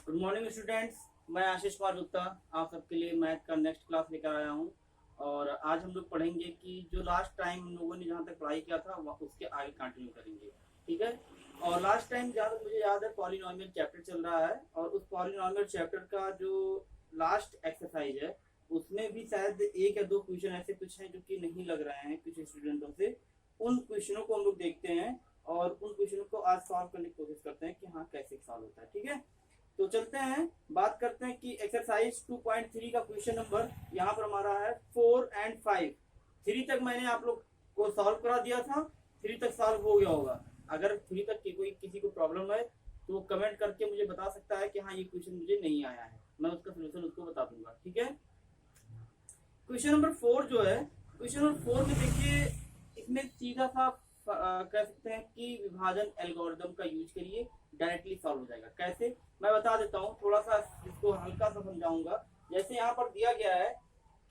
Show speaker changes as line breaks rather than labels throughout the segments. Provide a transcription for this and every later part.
Good morning students. मैं आशीष कुमार गुप्ता आप सबके लिए मैथ का नेक्स्ट क्लास लेकर आया हूँ। और आज हम लोग पढ़ेंगे कि जो लास्ट टाइम हम लोगों ने जहाँ तक पढ़ाई किया था उसके आगे कंटिन्यू करेंगे। ठीक है। और लास्ट टाइम जहाँ तक मुझे याद है पॉलिनॉमियल चैप्टर चल रहा है और उस पॉलिनॉमियल चैप्टर का जो लास्ट एक्सरसाइज है उसमें भी शायद एक या दो क्वेश्चन ऐसे कुछ हैं जो कि नहीं लग रहे हैं कुछ स्टूडेंटों से। उन क्वेश्चनों को हम लोग देखते हैं और उन क्वेश्चनों को आज सॉल्व करने की कोशिश करते हैं कि हाँ कैसे सॉल्व होता है। ठीक है। तो चलते हैं बात करते हैं कि एक्सरसाइज 2.3 का क्वेश्चन नंबर यहाँ पर हमारा है 4 और 5। 3 तक मैंने आप लोग को सॉल्व करा दिया था। 3 तक सॉल्व हो गया होगा। अगर 3 तक की कोई किसी को प्रॉब्लम है तो कमेंट करके मुझे बता सकता है कि हाँ ये क्वेश्चन मुझे नहीं आया है, मैं उसका सोल्यूशन उसको बता दूंगा। ठीक है। क्वेश्चन नंबर 4 जो है, क्वेश्चन नंबर 4 में देखिए इसमें सीधा सा कह सकते हैं कि विभाजन एल्गोरिदम का यूज करिए, डायरेक्टली सॉल्व हो जाएगा। कैसे मैं बता देता हूँ, थोड़ा सा इसको हल्का सा समझाऊंगा। जैसे यहाँ पर दिया गया है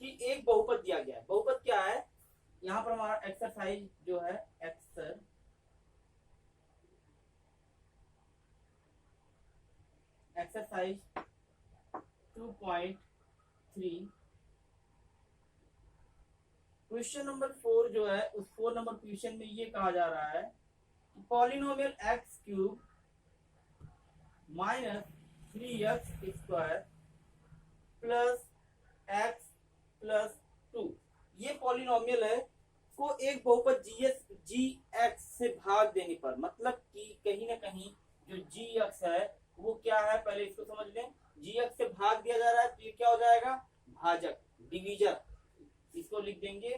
कि एक बहुपद दिया गया है। बहुपद क्या है, यहाँ पर हमारा एक्सरसाइज जो है एक्सरसाइज 2.3 क्वेश्चन नंबर 4 जो है उस 4 नंबर क्वेश्चन में ये कहा जा रहा है कि polynomial x cube minus 3x² plus x plus 2 ये पॉलिनोमियल है को एक बहुपद जी एक्स से भाग देने पर, मतलब कि कहीं ना कहीं जो जी एक्स है वो क्या है, पहले इसको समझ लें। जी एक्स से भाग दिया जा रहा है तो ये क्या हो जाएगा, भाजक, डिवीजर। इसको लिख देंगे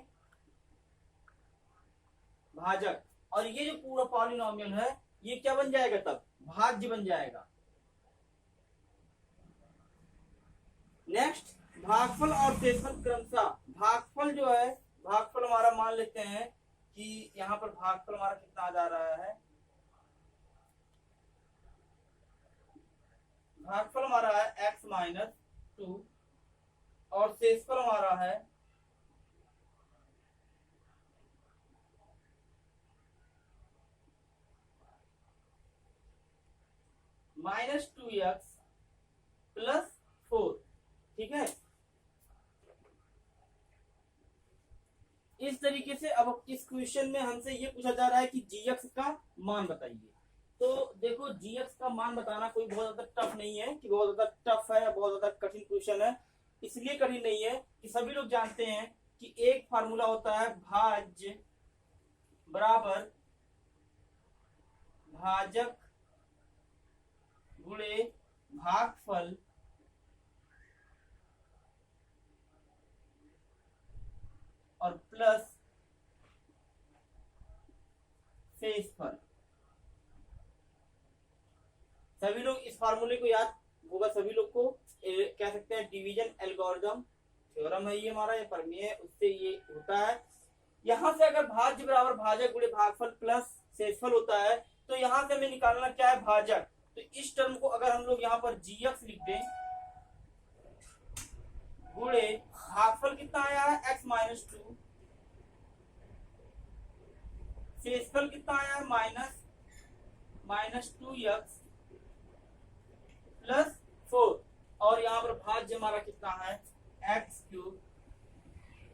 भाजक। और ये जो पूरा पॉलिनोमियल है ये क्या बन जाएगा, तब भाज्य बन जाएगा। नेक्स्ट भागफल और शेषफल क्रमशः। भागफल जो है, भागफल हमारा मान लेते हैं कि यहाँ पर भागफल हमारा कितना आ जा रहा है, भागफल हमारा है x-2 और शेषफल हमारा है -2x प्लस 4। ठीक है। इस तरीके से अब इस क्वेश्चन में हमसे ये पूछा जा रहा है कि जी का मान बताइए। तो देखो जी का मान बताना कोई बहुत ज्यादा टफ नहीं है कि बहुत ज्यादा टफ है, बहुत ज्यादा कठिन क्वेश्चन है। इसलिए कठिन नहीं है कि सभी लोग जानते हैं कि एक फार्मूला होता है भाज्य बराबर भाजक गुणे भागफल और प्लस शेषफल। सभी लोग इस फार्मूले को याद होगा, सभी लोग को कह सकते हैं डिवीजन एल्गोरिदम थ्योरम है ये हमारा, ये प्रमेय है, उससे ये होता है। यहां से अगर भाज्य बराबर भाजक गुणे भागफल प्लस शेषफल होता है तो यहां से हमें निकालना क्या है, भाजक। तो इस टर्म को अगर हम लोग यहाँ पर जीएक्स लिख दें गुणे भागफल कितना आया है x-2, शेषफल कितना आया है -2x प्लस 4 और यहाँ पर भाज्य हमारा कितना है x³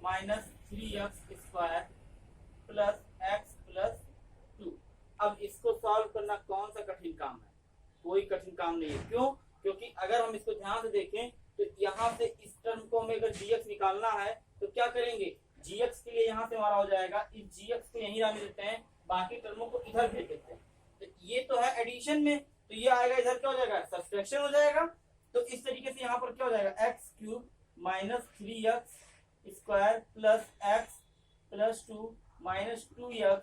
minus 3x² plus x plus 2। अब इसको सॉल्व करना कौन सा कठिन काम है, कोई कठिन काम नहीं है। क्यों, क्योंकि अगर हम इसको ध्यान से देखें तो यहाँ से इस टर्म को हमें अगर gx निकालना है तो क्या करेंगे, gx के लिए यहाँ से हमारा हो जाएगा, इस gx को यहीं रहने देते हैं, बाकी टर्मों को इधर भेज देते हैं। तो ये तो है एडिशन में, तो ये आएगा इधर क्या हो जाएगा, सब्सट्रैक्शन हो जाएगा। तो इस तरीके से यहाँ पर क्या हो जाएगा, x³ minus 3x² plus x plus 2 minus 2x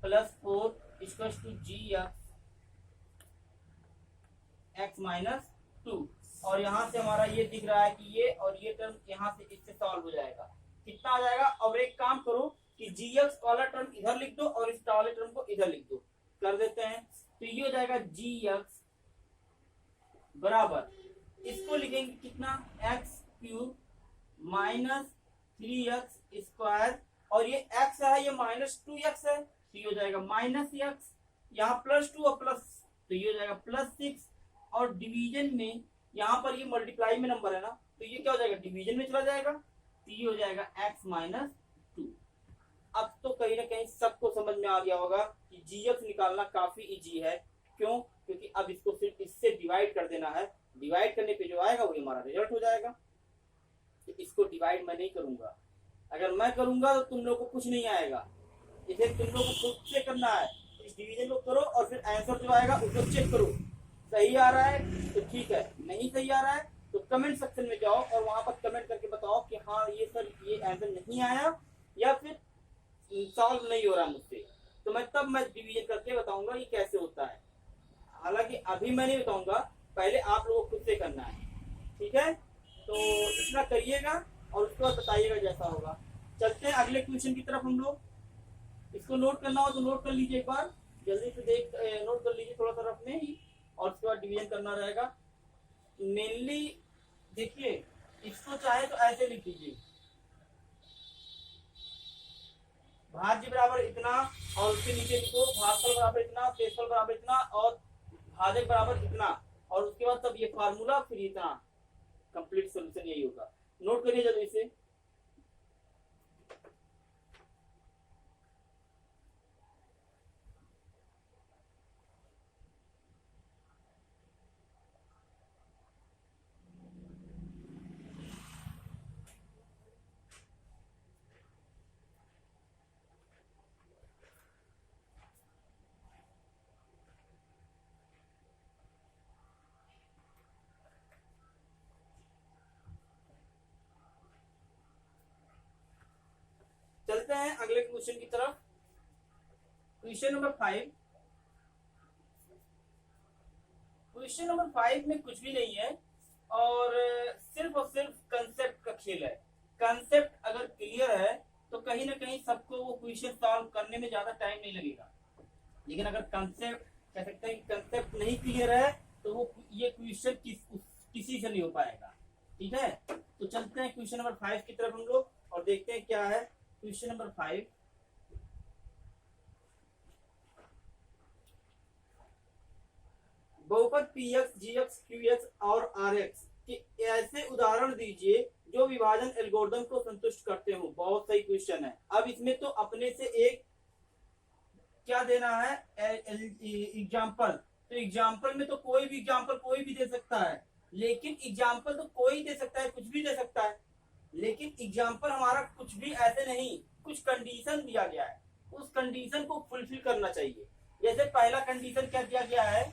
plus 4 equal to gx x-2। और यहाँ से हमारा ये दिख रहा है कि ये और ये टर्म यहाँ से इससे सॉल्व हो जाएगा। कितना आ जाएगा, और एक काम करो कि gx वाला टर्म इधर लिख दो और इस वाले टर्म को इधर लिख दो, कर देते हैं। तो ये हो जाएगा gx बराबर, इसको लिखेंगे कितना, x³ माइनस 3x² और ये x है, ये -2x है, तो ये हो जाएगा -x, यहाँ +2 और प्लस, तो ये हो जाएगा +6 और डिवीजन में यहाँ पर ये मल्टीप्लाई में नंबर है ना, तो ये क्या हो जाएगा, डिवीजन में चला जाएगा, तो ये हो जाएगा x माइनस 2। अब तो कहीं ना कहीं सबको समझ में आ गया होगा कि gx निकालना काफी इजी है। क्यों? क्योंकि अब इसको सिर्फ इससे डिवाइड कर देना है, डिवाइड करने पे जो आएगा वही हमारा रिजल्ट हो जाएगा। तो इसको डिवाइड मैं नहीं करूंगा, अगर मैं करूंगा तो तुम लोग को कुछ नहीं आएगा, इसे तुम लोग को खुद से करना है। इस डिवीजन को करो और फिर आंसर जो आएगा उसको चेक करो, सही आ रहा है तो ठीक है, नहीं सही आ रहा है तो कमेंट सेक्शन में जाओ और वहां पर कमेंट करके बताओ कि हाँ ये सर ये आंसर नहीं आया या फिर सॉल्व नहीं हो रहा मुझसे, तो मैं डिवीजन करके बताऊंगा ये कैसे होता है। हालांकि अभी मैं नहीं बताऊंगा, पहले आप लोगों को खुद से करना है, ठीक है? तो इतना करिएगा और उसके बाद बताइएगा जैसा होगा। चलते हैं अगले क्वेश्चन की तरफ हम लोग। इसको नोट करना हो तो नोट कर लीजिए एक बार, जल्दी से नोट कर लीजिए थोड़ा सा रफ में ही, और उसके बाद डिवीजन करना रहेगा। मेनली देखिए, इसको चाहे तो ऐसे लिख लीजिए, भाज्य बराबर इतना और उसके नीचे लिखो भागफल बराबर इतना, शेषफल बराबर इतना और भाजक बराबर इतना, और उसके बाद तब ये फार्मूला फिर इतना, कंप्लीट सोल्यूशन यही होगा। नोट करिए जल्दी से। चलते हैं अगले क्वेश्चन की तरफ। Question number 5। क्वेश्चन नंबर 5 में कुछ भी नहीं है और सिर्फ और सिर्फ कंसेप्ट का खेल है। कंसेप्ट अगर क्लियर है तो कहीं ना कहीं सबको वो क्वेश्चन सॉल्व करने में ज्यादा टाइम नहीं लगेगा, लेकिन अगर कंसेप्ट कह सकते हैं कि कंसेप्ट नहीं क्लियर है तो वो ये क्वेश्चन किसी से नहीं हो पाएगा, ठीक है? तो चलते हैं क्वेश्चन नंबर 5 की तरफ हम लोग और देखते हैं क्या है क्वेश्चन नंबर 5। बहुपद px, gx, qx और rx के ऐसे उदाहरण दीजिए जो विभाजन एल्गोरिथम को संतुष्ट करते हो। बहुत सही क्वेश्चन है। अब इसमें तो अपने से एक क्या देना है, एग्जाम्पल। तो एग्जाम्पल में तो कोई भी एग्जाम्पल कोई भी दे सकता है, लेकिन एग्जाम्पल तो कोई दे सकता है, कुछ भी दे सकता है, लेकिन एग्जाम्पल हमारा कुछ भी ऐसे नहीं, कुछ कंडीशन दिया गया है, उस कंडीशन को फुलफिल करना चाहिए। जैसे पहला कंडीशन क्या दिया गया है,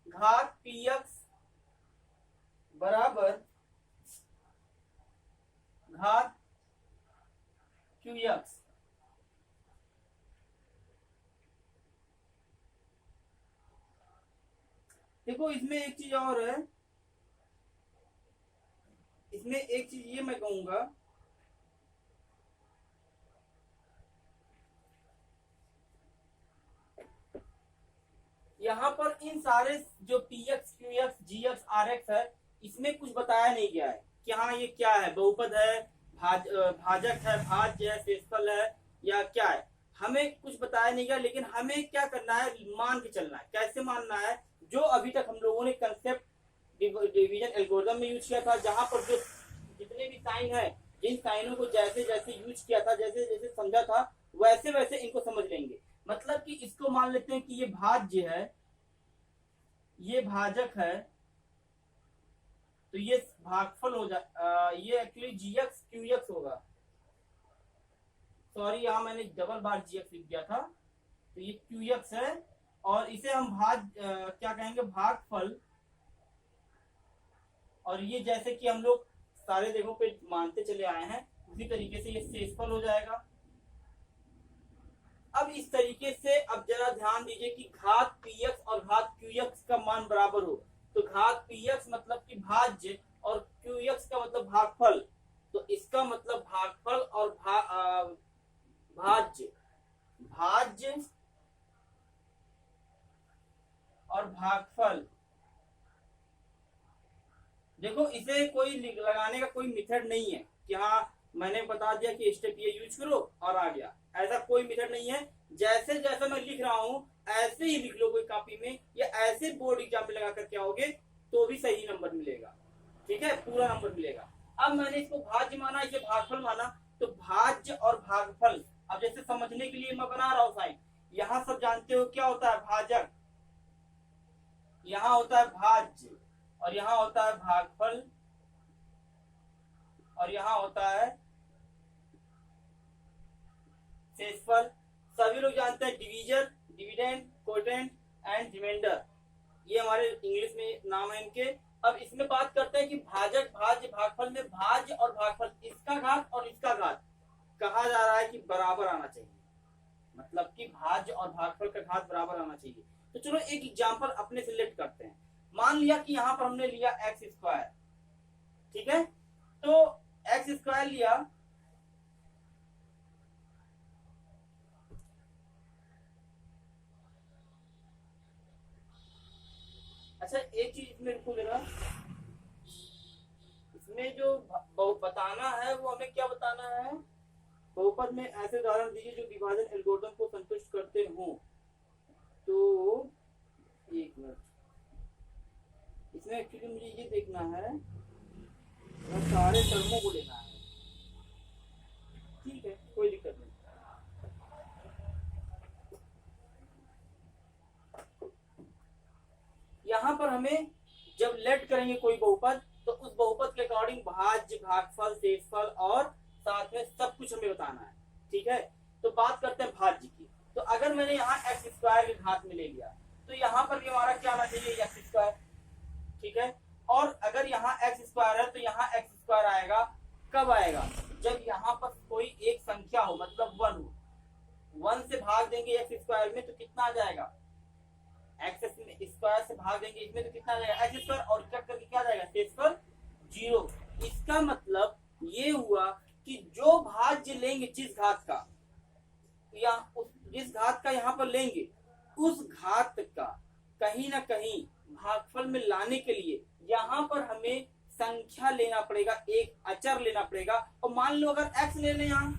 घात px बराबर घात qx। देखो इसमें एक चीज और है, इसमें एक चीज ये मैं कहूंगा, यहाँ पर इन सारे जो px, qx, gx, rx है, इसमें कुछ बताया नहीं गया है कि हाँ ये क्या है, बहुपद है, भाजक है, भाज्य है, शेषफल है या क्या है, हमें कुछ बताया नहीं गया। लेकिन हमें क्या करना है, मान के चलना है। कैसे मानना है, जो अभी तक हम लोगों ने कंसेप्ट डिवीजन एल्गोरिथम में यूज किया था, जहां पर जो जितने भी साइन है, जिन साइनों को जैसे जैसे यूज किया था, जैसे जैसे समझा था, वैसे वैसे इनको समझ लेंगे। मतलब कि इसको मान लेते हैं कि ये भाज्य है, ये भाजक है, तो ये भागफल हो जाए, ये एक्चुअली जीएक्स क्यूएक्स होगा। सॉरी यहाँ मैंने डबल बार जीएक्स लिख दिया था, तो ये क्यूएक्स है और इसे हम क्या कहेंगे, भागफल। और ये जैसे कि हम लोग सारे जगहों पे मानते चले आए हैं, उसी तरीके से ये शेषफल हो जाएगा। अब इस तरीके से अब जरा ध्यान दीजिए कि घात px और घात qx का मान बराबर हो, तो घात px मतलब कि भाज्य और qx का मतलब भागफल, तो इसका मतलब भागफल और भाज्य, भाज्य और भागफल। देखो इसे कोई लगाने का कोई मेथड नहीं है कि हाँ मैंने बता दिया कि स्टेप ये यूज करो और आ गया। ऐसा कोई मेथड नहीं है, जैसे जैसा मैं लिख रहा हूँ ऐसे ही लिख लो कोई कॉपी में, या ऐसे बोर्ड एग्जाम में लगा करके आओगे तो भी सही नंबर मिलेगा। ठीक है, पूरा नंबर मिलेगा। अब मैंने इसको भाज्य माना, इसे भागफल माना, तो भाज्य और भागफल, अब जैसे समझने के लिए मैं बना रहा हूं साइन, यहां सब जानते हो क्या होता है भाजक, यहां होता है भाज्य, और यहां होता है भागफल, और यहां होता है शेषफल। सभी लोग जानते हैं division, dividend, quotient and remainder, ये हमारे इंग्लिश में नाम है इनके। अब इसमें बात करते हैं कि भाजक, भाज्य, भागफल में भाज्य और भागफल, इसका घात और इसका घात कहा जा रहा है कि बराबर आना चाहिए, मतलब कि भाज्य और भागफल का घात बराबर आना चाहिए। तो चलो एक एग्जांपल अपने से लेट करते हैं। मान लिया कि यहां पर हमने लिया एक्स स्क्वायर, ठीक है, तो एक्स स्क्वायर लिया, अच्छा एक चीज इसमें रुको जरा, इसमें जो बताना है वो हमें क्या बताना है, बहुपद में ऐसे उदाहरण दीजिए जो विभाजन एल्गोरिथम को संतुष्ट करते हो। तो एक मिनट, इसमें एक्चुअली मुझे ये देखना है, सारे टर्मों को लेना है, ठीक है कोई दिक्कत नहीं। यहाँ पर हमें जब लेट करेंगे कोई बहुपद, तो उस बहुपद के अकॉर्डिंग भाज्य, भागफल, शेषफल और साथ में सब कुछ हमें बताना है, ठीक है। तो बात करते हैं भाज्य की। तो अगर मैंने यहाँ एक्स स्क्वायर के घात में ले लिया, तो यहाँ पर भी हमारा क्या आना चाहिए, एक्स स्क्वायर, ठीक है। और अगर यहाँ एक्स स्क्वायर है तो यहाँ एक्स स्क्वायर आएगा, कब आएगा, जब यहाँ पर कोई एक संख्या हो, मतलब 1 हो, 1 से भाग देंगे एक्स स्क्वायर में तो कितना आ जाएगा, एक्स स्क्वायर से भाग देंगे इसमें तो कितना आ जाएगा, एक्स स्क्वायर, और कट करके क्या जाएगा, शेषफल 0। इसका मतलब ये हुआ कि जो भाज्य लेंगे जिस घात का, या जिस घात का यहाँ पर लेंगे, उस घात का कहीं ना कहीं भागफल में लाने के लिए यहाँ पर हमें संख्या लेना पड़ेगा, एक अचर लेना पड़ेगा। और मान लो अगर x ले लें, यहाँ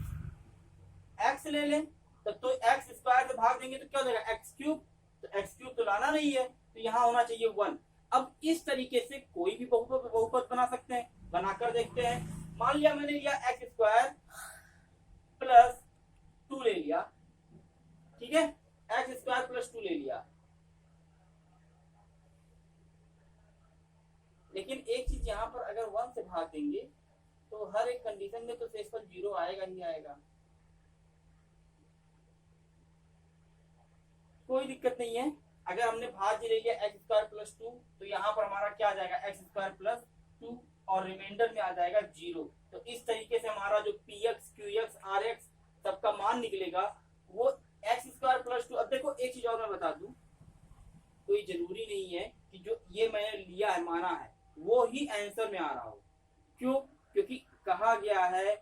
x ले लें, तो एक्स स्क्वायर से भाग देंगे तो क्या हो जाएगा, एक्स क्यूब, तो एक्स क्यूब तो लाना नहीं है, तो यहाँ होना चाहिए 1। अब इस तरीके से कोई भी बहुपद बना सकते हैं, बनाकर देखते हैं। मान लिया मैंने लिया एक्स स्क्वायर प्लस 2 ले लिया, ठीक है, एक्स स्क्वायर प्लस 2 ले लिया। लेकिन एक चीज यहाँ पर अगर 1 से भाग देंगे तो हर एक कंडीशन में तो शेषफल 0 आएगा ही आएगा, कोई दिक्कत नहीं है। अगर हमने भाज्य ले लिया एक्स स्क्वायर प्लस 2, तो यहाँ पर हमारा क्या आ जाएगा, एक्स स्क्वायर प्लस 2, और रिमाइंडर में आ जाएगा 0। तो इस तरीके से हमारा जो P X, Q X, R X सबका मान निकलेगा वो एक्स स्क्वायर प्लस 2। अब देखो एक चीज और मैं बता दूं, कोई जरूरी नहीं है कि जो ये मैंने लिया है, माना है, वो ही आंसर में आ रहा हो। क्यों, क्योंकि कहा गया है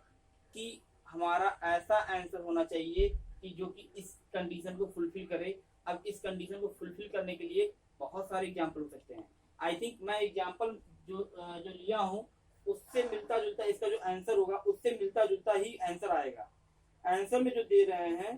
कि हमारा ऐसा आंसर होना चाहिए कि जो कि इस कंडीशन को फुलफिल करे। अब इस कंडीशन को फुलफिल करने के लिए बहुत सारे एग्जाम्पल हो सकते हैं। आई थिंक मैं एग्जाम्पल जो लिया हूँ उससे मिलता जुलता, इसका जो आंसर होगा उससे मिलता जुलता ही आंसर आएगा। आंसर में जो दे रहे हैं,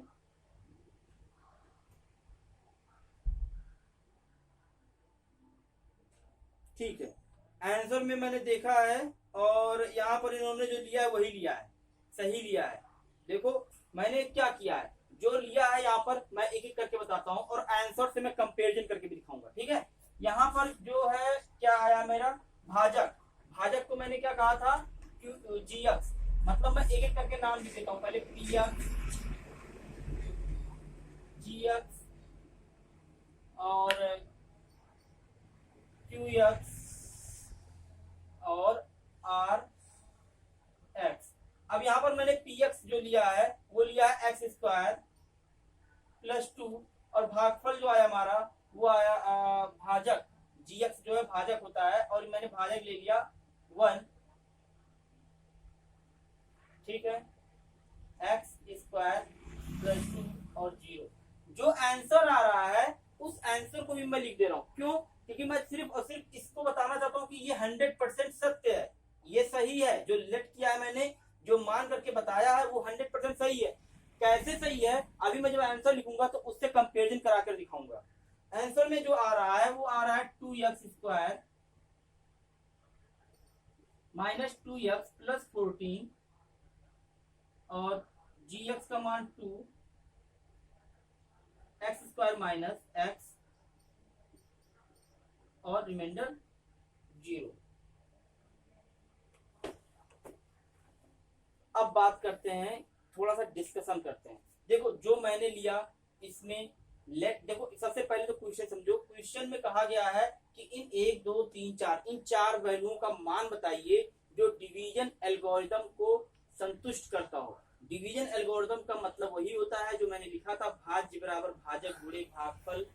ठीक है, आंसर में मैंने देखा है और यहाँ पर इन्होंने जो लिया है वही लिया है, सही लिया है। देखो मैंने क्या किया है, जो लिया है यहाँ पर मैं एक एक करके बताता हूँ और आंसर से मैं कंपेरिजन करके भी दिखाऊंगा, ठीक है। यहाँ पर जो है क्या आया मेरा, भाजक, भाजक को मैंने क्या कहा था, जी एक्स, मतलब मैं एक एक करके नाम लिख देता हूँ, पहले पी एक्स, जी एक्स और क्यू एक्स और आर एक्स। अब यहाँ पर मैंने पी एक्स जो लिया है वो लिया है एक्स स्क्वायर प्लस 2, और भागफल जो आया हमारा वो आया भाजक, जी एक्स जो है भाजक होता है, और मैंने भाजक ले लिया 1, ठीक है, एक्स स्क्वायर प्लस 2 और 0। जो आंसर आ रहा है उस आंसर को भी मैं लिख दे रहा हूँ, क्यों, क्योंकि मैं सिर्फ और सिर्फ इसको बताना चाहता हूँ कि ये 100% सत्य है, ये सही है, जो लेट किया है मैंने जो मान करके बताया है वो 100% सही है। कैसे सही है, अभी मैं जब आंसर लिखूंगा तो उससे कंपेरिजन करा कर दिखाऊंगा। आंसर में जो आ रहा है वो आ रहा है 2x² माइनस 2x प्लस 14 और gx का मान 2 x² माइनस x और रिमाइंडर 0। अब बात करते हैं, थोड़ा सा डिस्कशन करते हैं। देखो जो मैंने लिया इसमें देखो सबसे पहले तो क्वेश्चन समझो। क्वेश्चन में कहा गया है कि इन 1 2 3 4 इन 4 वैल्यूओं का मान बताइए जो डिवीजन एल्गोरिथम को संतुष्ट करता हो। डिवीजन एल्गोरिथम का मतलब वही होता है जो मैंने लिखा था, भाज्य बराबर भाजक गुणे भागफल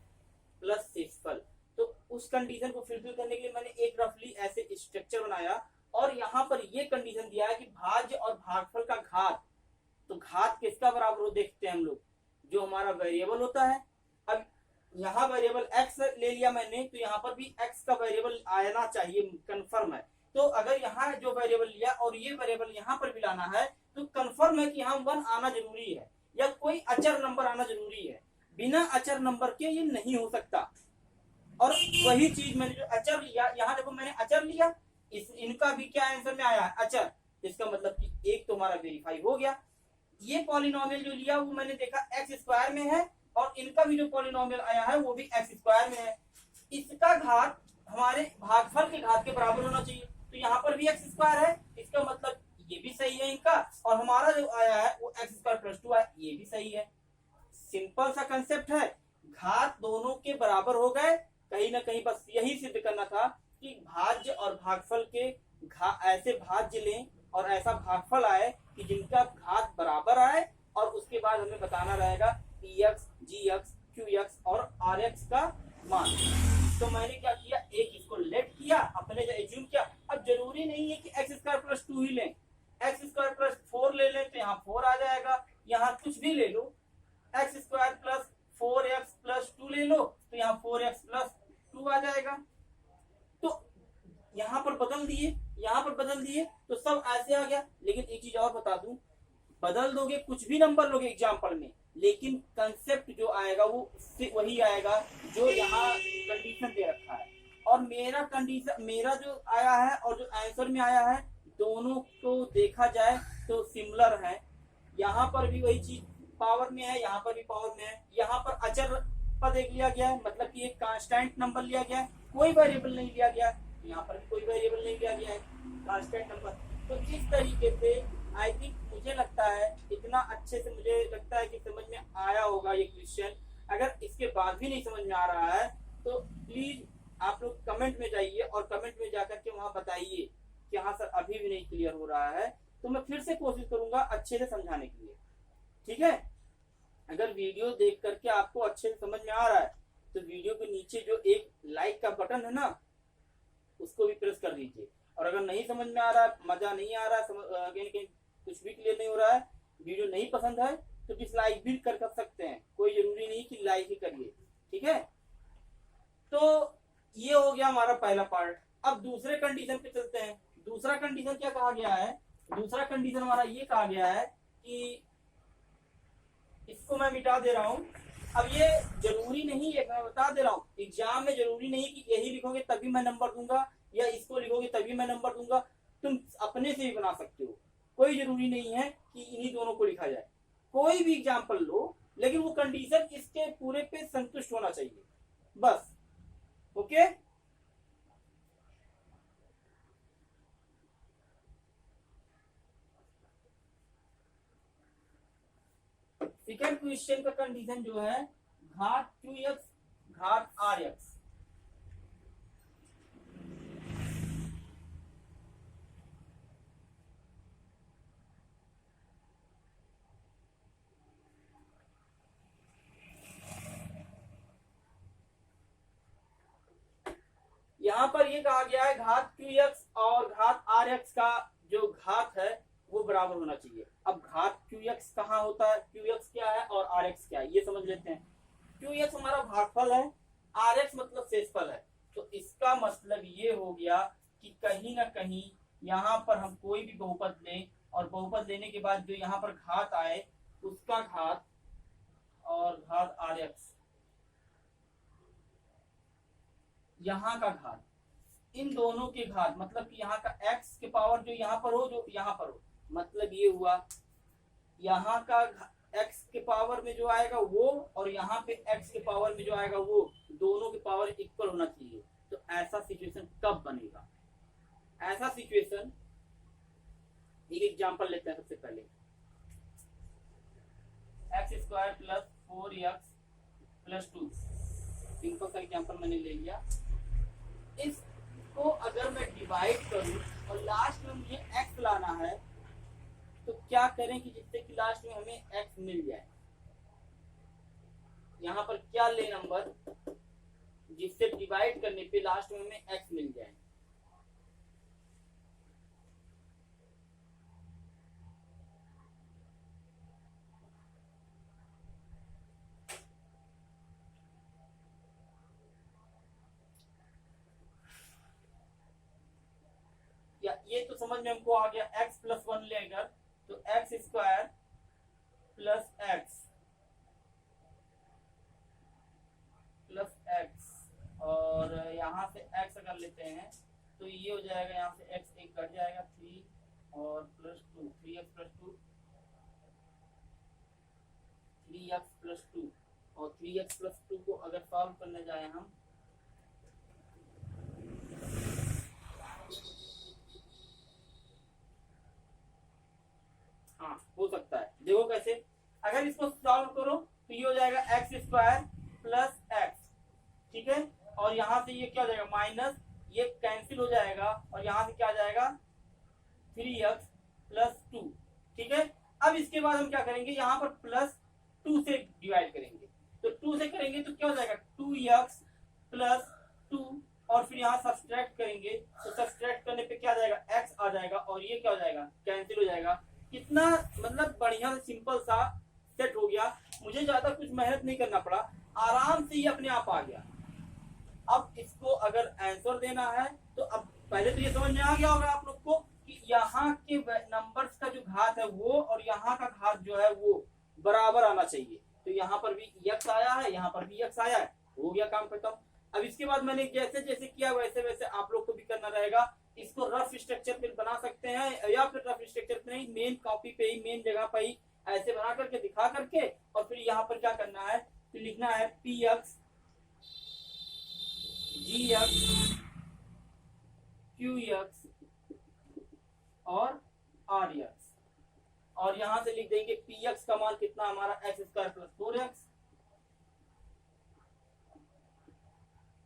प्लस शेषफल। तो उस कंडीशन को फुलफिल करने के लिए मैंने एक रफली ऐसे स्ट्रक्चर बनाया और यहाँ पर ये कंडीशन दिया है कि भाज्य और भागफल का घात, तो घात किसका बराबर हो देखते हैं हम लोग, जो हमारा वेरिएबल होता है। अब यहाँ वेरिएबल x ले लिया मैंने, तो यहाँ पर भी x का वेरिएबल आना चाहिए, कंफर्म है। तो अगर यहाँ जो वेरिएबल लिया और ये वेरिएबल यहाँ पर भी लाना है तो कंफर्म है कि यहाँ 1 आना जरूरी है या कोई अचर नंबर आना जरूरी है। बिना अचर नंबर के ये नहीं हो सकता। और वही चीज मैंने जो अचर लिया, यहाँ देखो मैंने अचर लिया, इनका भी क्या आंसर में आया है अचर, इसका मतलब कि एक तो हमारा वेरीफाई हो गया। ये पॉलिनोमियल जो लिया वो मैंने देखा x² में है और इनका भी जो पॉलिनोमियल आया है वो भी x² में है। इसका घात हमारे भागफल के घात के बराबर होना चाहिए, तो यहाँ पर भी x² है, इसका मतलब ये भी सही है इनका, और हमारा जो आया है वो x² + 2 है, ये भी सही है। सिंपल सा कंसेप्ट है, घात दोनों के बराबर हो गए। कहीं ना कहीं बस यही सिद्ध करना था कि भाज्य और भागफल के ऐसे भाज्य लें और ऐसा भागफल आए कि जिनका घात बराबर आए, और उसके बाद हमें बताना रहेगा px, gx, qx और rx का मान। तो मैंने क्या किया, एक इसको लेट किया, अपने जो एज्यूम किया। अब जरूरी नहीं है कि x² + 2 ही लें, x² + 4 ले लें तो यहाँ 4 आ जाएगा, यहाँ कुछ भी ले लो, x² + 4x + 2 ले लो तो यहाँ 4x + 2 आ जाएगा। तो यहाँ पर बदल दिए, यहाँ पर बदल दिए तो सब ऐसे आ गया। लेकिन एक चीज और बता दूं, बदल दोगे कुछ भी नंबर लोगे एग्जाम्पल में, लेकिन कंसेप्ट जो आएगा वो वही आएगा जो यहाँ कंडीशन दे रखा है। और मेरा कंडीशन, मेरा जो आया है और जो आंसर में आया है, दोनों को देखा जाए तो सिमिलर है। यहाँ पर भी वही चीज पावर में है, यहाँ पर भी पावर में है। यहाँ पर अचर पद एक लिया गया है, मतलब कि एक कांस्टेंट नंबर लिया गया है, कोई वेरिएबल नहीं लिया गया। यहाँ पर भी कोई वेरिएबल नहीं लिया गया है, कांस्टेंट नंबर। तो इस तरीके से आई थिंक, मुझे लगता है इतना अच्छे से मुझे लगता है कि समझ में आया होगा ये क्वेश्चन। अगर इसके बाद भी नहीं समझ में आ रहा है तो प्लीज आप लोग कमेंट में जाइए और कमेंट में जाकर के वहां बताइए कि हाँ सर अभी भी नहीं क्लियर हो रहा है, तो मैं फिर से कोशिश करूंगा अच्छे से समझाने के लिए। ठीक है, अगर वीडियो देख करके आपको अच्छे से समझ में आ रहा है तो वीडियो के नीचे जो एक लाइक का बटन है ना, उसको भी प्रेस कर दीजिए। और अगर नहीं समझ में आ रहा है, मजा नहीं आ रहा है, कहीं कुछ भी क्लियर नहीं हो रहा है, वीडियो नहीं पसंद है तो डिसलाइक भी कर सकते हैं, कोई जरूरी नहीं कि लाइक ही करिए। ठीक है, तो ये हो गया हमारा पहला पार्ट। अब दूसरे कंडीशन पे चलते हैं। दूसरा कंडीशन क्या कहा गया है, दूसरा कंडीशन हमारा ये कहा गया है कि इसको मैं मिटा दे रहा हूं। अब ये जरूरी नहीं है, मैं बता दे रहा हूं, एग्जाम में जरूरी नहीं कि यही लिखोगे तभी मैं नंबर दूंगा या इसको लिखोगे तभी मैं नंबर दूंगा। तुम अपने से भी बना सकते हो, कोई जरूरी नहीं है कि इन्हीं दोनों को लिखा जाए। कोई भी एग्जाम्पल लो, लेकिन वो कंडीशन इसके पूरे पे संतुष्ट होना चाहिए, बस। ओके, सेकंड क्वेश्चन का कंडीशन जो है घात 2x घात rx। यहाँ पर ये कहा गया है घात 2x और घात rx का जो घात है वो बराबर होना चाहिए। अब घात qx कहाँ होता है, qx क्या है और rx क्या है ये समझ लेते हैं। qx हमारा भागफल है, rx मतलब शेषफल है। तो इसका मतलब ये हो गया कि कहीं ना कहीं यहाँ पर हम कोई भी बहुपद लें और बहुपद लेने के बाद जो यहाँ पर घात आए उसका घात और घात RX, यहाँ का घात, इन दोनों के घात, मतलब कि यहाँ का x के पावर जो यहाँ पर हो जो यहाँ पर हो, मतलब ये हुआ यहाँ का x के पावर में जो आएगा वो और यहाँ पे x के पावर में जो आएगा वो, दोनों के पावर इक्वल होना चाहिए। तो ऐसा सिचुएशन कब बनेगा? ऐसा सिचुएशन, एक एग्जांपल लेते हैं। सबसे पहले x square plus 4x plus 2, simple सा एग्जांपल मैंने ले लिया। इसको अगर मैं डिवाइड करूं और लास्ट में मुझे x लाना है तो क्या करें कि जिससे कि लास्ट में हमें x मिल जाए। यहाँ पर क्या ले नंबर जिससे डिवाइड करने पे लास्ट में हमें x मिल जाए। या ये तो समझ में हमको आ गया, x प्लस 1 लेकर तो x स्क्वायर प्लस x और यहाँ से x अगर लेते हैं तो ये हो जाएगा, यहाँ से x एक कट जाएगा 3 और plus 2, 3x plus 2, 3x plus 2 और 3x प्लस 2 को अगर सॉल्व करने जाए हम हाँ हो सकता है। देखो कैसे, अगर इसको सॉल्व करो तो ये हो जाएगा एक्स स्क्वायर प्लस एक्स, ठीक है, और यहाँ से ये क्या हो जाएगा माइनस, ये कैंसिल हो जाएगा और यहाँ से क्या आ जाएगा 3x प्लस 2, ठीक है। अब इसके बाद हम क्या करेंगे, यहाँ पर प्लस 2 से डिवाइड करेंगे, तो 2 से करेंगे तो क्या हो जाएगा 2x प्लस 2 और फिर यहाँ सब्सट्रैक्ट करेंगे तो सब्सट्रैक्ट करने पे क्या आ जाएगा x आ जाएगा और ये क्या हो जाएगा कैंसिल हो जाएगा। कितना मतलब बढ़िया सिंपल सा सेट हो गया, मुझे ज्यादा कुछ मेहनत नहीं करना पड़ा, आराम से ये अपने आप आ गया। अब इसको अगर आंसर देना है तो अब पहले तो ये समझ में आ गया होगा आप लोग को कि यहाँ के नंबर्स का जो घात है वो और यहाँ का घात जो है वो बराबर आना चाहिए। तो यहाँ पर भी x आया है, यहाँ पर भी x आया है, हो गया काम खत्म। अब इसके बाद मैंने जैसे जैसे किया वैसे वैसे आप लोग को भी करना रहेगा। इसको रफ स्ट्रक्चर पे बना सकते हैं या फिर रफ स्ट्रक्चर पे नहीं, मेन कॉपी पे ही, मेन जगह पे ही ऐसे बना करके दिखा करके और फिर यहाँ पर क्या करना है, तो लिखना है px gx qx और rx और यहाँ से लिख देंगे px का मान कितना हमारा x स्क्वायर प्लस 4x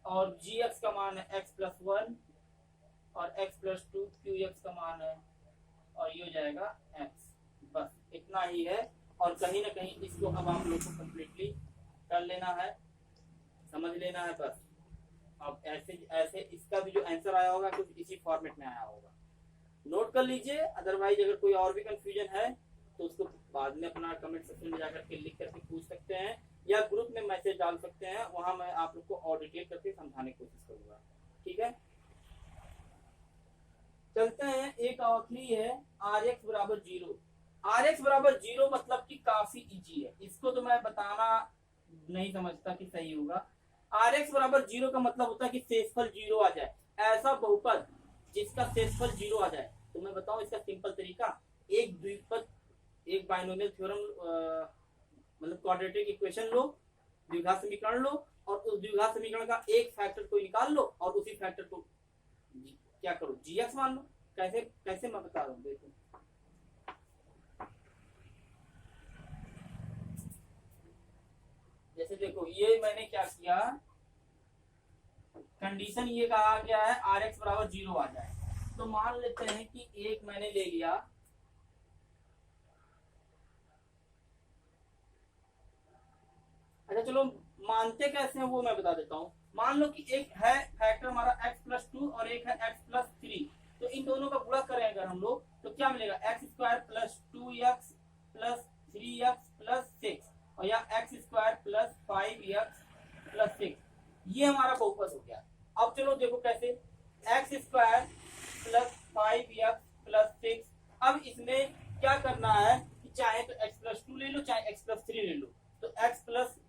और gx का मान है x प्लस 1 और x प्लस 2, qx का मान है और ये हो जाएगा x। बस इतना ही है और कहीं ना कहीं इसको अब आप लोग को कम्प्लीटली कर लेना है, समझ लेना है बस। अब ऐसे ऐसे इसका भी जो आंसर आया होगा कुछ इसी फॉर्मेट में आया होगा, नोट कर लीजिए। अदरवाइज अगर कोई और भी कंफ्यूजन है तो उसको बाद में अपना कमेंट सेक्शन में जाकर के लिख करके पूछ सकते हैं या ग्रुप में मैसेज डाल सकते हैं, वहां मैं आप लोग को और डिटेल करके समझाने की कोशिश करूंगा, ठीक है। चलते हैं, एक आखिरी है Rx बराबर 0। Rx बराबर 0 मतलब कि काफी इजी है, इसको तो मैं बताना नहीं समझता कि सही होगा। Rx बराबर 0 का मतलब होता है कि शेषफल 0 आ जाए, ऐसा बहुपद जिसका शेषफल 0 आ जाए। तो मैं बताऊं इसका सिंपल तरीका, एक द्विपद, एक बाइनोमियल थ्योरम मतलब क्वाड्रेटिक इक्वेशन लो, द्विघात समीकरण लो और उस द्विघात समीकरण का एक फैक्टर को निकाल लो और उसी फैक्टर को क्या करो gx मान लो। कैसे कैसे मैं बता रहा हूँ, देखो जैसे देखो ये मैंने क्या किया, कंडीशन ये कहा गया है Rx बराबर 0 आ जाए, तो मान लेते हैं कि एक मैंने ले लिया, अच्छा चलो मानते कैसे हैं वो मैं बता देता हूँ। मान लो कि एक है फैक्टर हमारा x प्लस 2 और एक है x प्लस 3, तो इन दोनों का गुणा करें अगर हम लोग तो क्या मिलेगा x square plus 2x plus 3x plus 6 और या x square plus 5x plus 6, ये हमारा बहुपद हो गया। अब चलो देखो कैसे, x square plus 5x plus 6, अब इसमें क्या करना है कि चाहे तो x+2 ले लो, चाहे x+3 ले लो। तो x+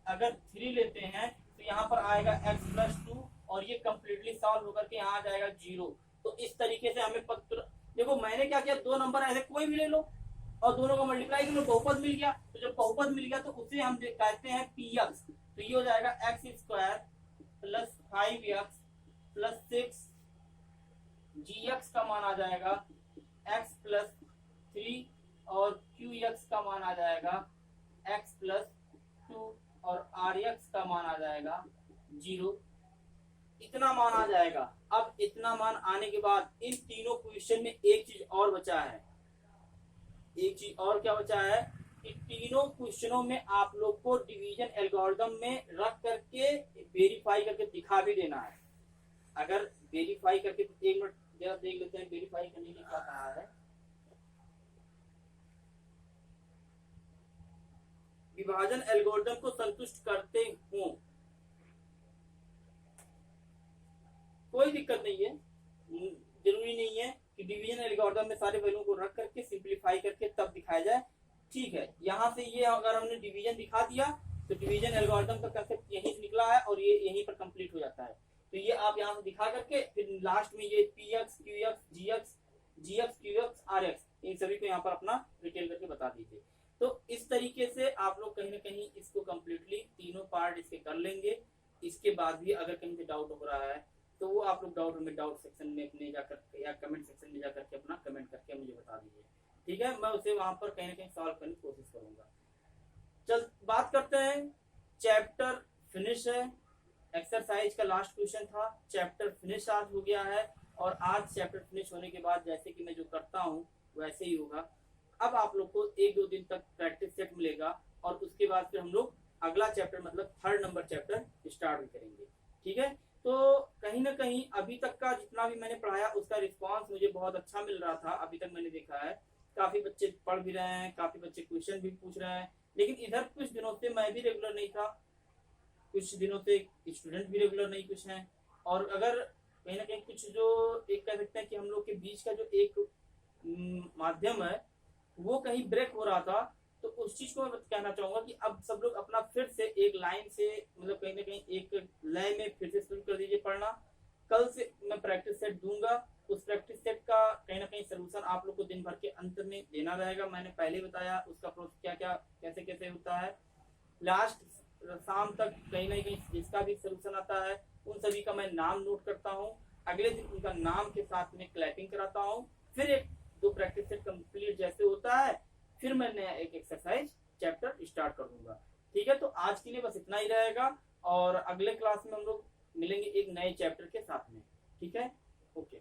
अगर 3 लेते हैं तो यहाँ पर आएगा x+2 और ये कंप्लीटली सॉल्व होकर के यहाँ आ जाएगा 0। तो इस तरीके से हमें पत्र, देखो मैंने क्या किया, दो नंबर ऐसे कोई भी ले लो और दोनों को मल्टीप्लाई कर लो, बहुपद मिल गया। तो जब बहुपद मिल गया तो उसे हम कहते हैं px। तो ये हो जाएगा x² + 5x + 6 gx का मान आ जाएगा x+3 और qx का मान आ जाएगा x+2 और rx का मान आ जाएगा 0। इतना मान आ जाएगा। अब इतना मान आने के बाद इन तीनों क्वेश्चन में एक चीज और बचा है। एक चीज और क्या बचा है कि तीनों क्वेश्चनों में आप लोग को डिवीजन एल्गोरिथम में रख करके वेरीफाई करके दिखा भी देना है। अगर वेरीफाई करके, एक मिनट जरा देख लेते हैं वेरीफाई करने के क्या कहा है। विभाजन एल्गोरिथम को संतुष्ट करते हो, कोई दिक्कत नहीं है, जरूरी नहीं है कि डिवीजन एल्गोरिथम में सारे वैल्यू को रख करके सिंपलीफाई करके तब दिखाया जाए। ठीक है, यहाँ से ये अगर हमने डिवीजन दिखा दिया तो डिवीजन एल्गोरिथम का कंसेप्ट यहीं से निकला है और ये यहीं पर कंप्लीट हो जाता है। तो ये आप यहाँ से दिखा करके फिर लास्ट में ये px, qx, gx, qx, rx इन सभी को यहाँ पर अपना डिटेल करके बता दीजिए। तो इस तरीके से आप लोग कहीं ना कहीं इसको कम्प्लीटली तीनों पार्ट इसके कर लेंगे। इसके बाद भी अगर कहीं से डाउट हो रहा है तो वो आप लोग डाउट सेक्शन में अपने जाकर या कमेंट सेक्शन में जाकर के अपना कमेंट करके मुझे बता दीजिए। ठीक है, मैं उसे वहां पर कहीं ना कहीं सॉल्व करने की कोशिश करूंगा। चल बात करते हैं, चैप्टर फिनिश है। एक्सरसाइज का लास्ट क्वेश्चन था, चैप्टर फिनिश आज हो गया है और आज चैप्टर फिनिश होने के बाद जैसे कि मैं जो करता हूँ वैसे ही होगा। अब आप लोग को 1-2 दिन तक प्रैक्टिस सेट मिलेगा और उसके बाद फिर हम लोग अगला चैप्टर मतलब 3rd नंबर चैप्टर स्टार्ट भी करेंगे। ठीक है, तो कहीं ना कहीं अभी तक का जितना भी मैंने पढ़ाया उसका रिस्पांस मुझे बहुत अच्छा मिल रहा था। अभी तक मैंने देखा है काफी बच्चे पढ़ भी रहे हैं, काफी बच्चे क्वेश्चन भी पूछ रहे हैं। लेकिन इधर कुछ दिनों से मैं भी रेगुलर नहीं था, कुछ दिनों से स्टूडेंट भी रेगुलर नहीं कुछ हैं, और अगर कहीं ना कहीं कुछ जो एक कह सकते हैं कि हम लोग के बीच का जो एक माध्यम है वो कहीं ब्रेक हो रहा था, तो उस चीज को मैं कहना चाहूंगा कि अब सब लोग अपना फिर से एक लाइन से मतलब कहीं ना कहीं एक लय में फिर से शुरू कर दीजिए पढ़ना। कल से मैं प्रैक्टिस सेट दूंगा, उस प्रैक्टिस सेट का कहीं ना कहीं सोल्यूशन आप लोग को दिन भर के अंत में देना रहेगा। मैंने पहले बताया उसका प्रोसेस क्या क्या कैसे कैसे होता है। लास्ट शाम तक कहीं ना कहीं जिसका भी सोल्यूशन आता है उन सभी का मैं नाम नोट करता हूँ, अगले दिन उनका नाम के साथ में क्लैपिंग कराता हूँ। फिर 1-2 प्रैक्टिस सेट कंप्लीट जैसे होता है फिर मैं नया एक एक्सरसाइज चैप्टर स्टार्ट कर दूंगा। ठीक है, तो आज के लिए बस इतना ही रहेगा और अगले क्लास में हम लोग मिलेंगे एक नए चैप्टर के साथ में। ठीक है, ओके।